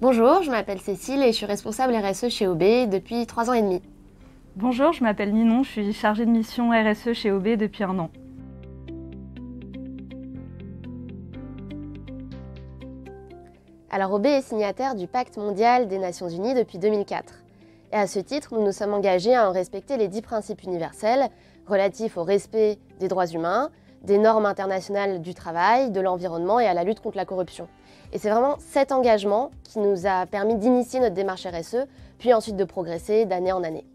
Bonjour, je m'appelle Cécile et je suis responsable RSE chez OB depuis 3 ans et demi. Bonjour, je m'appelle Ninon, je suis chargée de mission RSE chez OB depuis 1 an. Alors OB est signataire du Pacte mondial des Nations Unies depuis 2004. Et à ce titre, nous nous sommes engagés à en respecter les 10 principes universels relatifs au respect des droits humains, des normes internationales du travail, de l'environnement et à la lutte contre la corruption. Et c'est vraiment cet engagement qui nous a permis d'initier notre démarche RSE, puis ensuite de progresser d'année en année.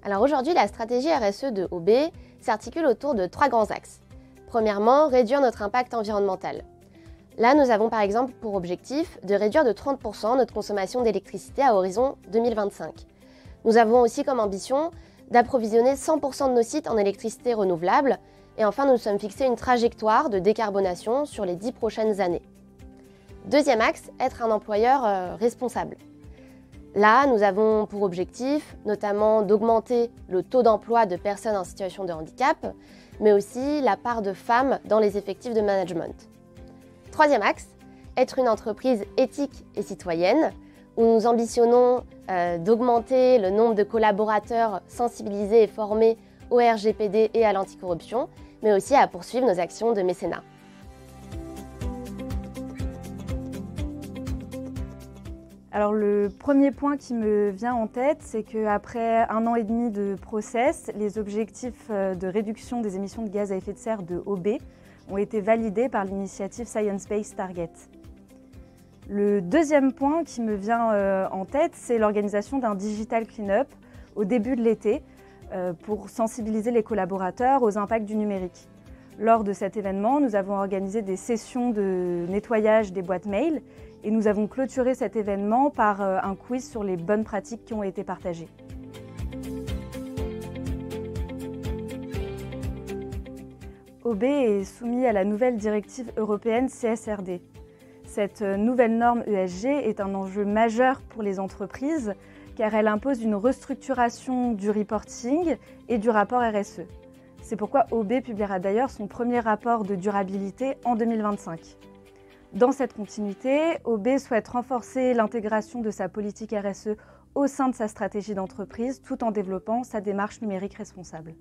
Alors aujourd'hui, la stratégie RSE de OB s'articule autour de 3 grands axes. Premièrement, réduire notre impact environnemental. Là, nous avons par exemple pour objectif de réduire de 30% notre consommation d'électricité à horizon 2025. Nous avons aussi comme ambition d'approvisionner 100% de nos sites en électricité renouvelable. Et enfin, nous nous sommes fixés une trajectoire de décarbonation sur les 10 prochaines années. Deuxième axe, être un employeur responsable. Là, nous avons pour objectif notamment d'augmenter le taux d'emploi de personnes en situation de handicap, mais aussi la part de femmes dans les effectifs de management. Troisième axe, être une entreprise éthique et citoyenne, où nous ambitionnons d'augmenter le nombre de collaborateurs sensibilisés et formés au RGPD et à l'anticorruption, mais aussi à poursuivre nos actions de mécénat. Alors le premier point qui me vient en tête, c'est qu'après 1 an et demi de process, les objectifs de réduction des émissions de gaz à effet de serre de OB ont été validés par l'initiative Science Based Targets. Le deuxième point qui me vient en tête, c'est l'organisation d'un Digital Cleanup au début de l'été pour sensibiliser les collaborateurs aux impacts du numérique. Lors de cet événement, nous avons organisé des sessions de nettoyage des boîtes mail et nous avons clôturé cet événement par un quiz sur les bonnes pratiques qui ont été partagées. OB est soumis à la nouvelle directive européenne CSRD. Cette nouvelle norme ESG est un enjeu majeur pour les entreprises car elle impose une restructuration du reporting et du rapport RSE. C'est pourquoi OB publiera d'ailleurs son premier rapport de durabilité en 2025. Dans cette continuité, OB souhaite renforcer l'intégration de sa politique RSE au sein de sa stratégie d'entreprise tout en développant sa démarche numérique responsable.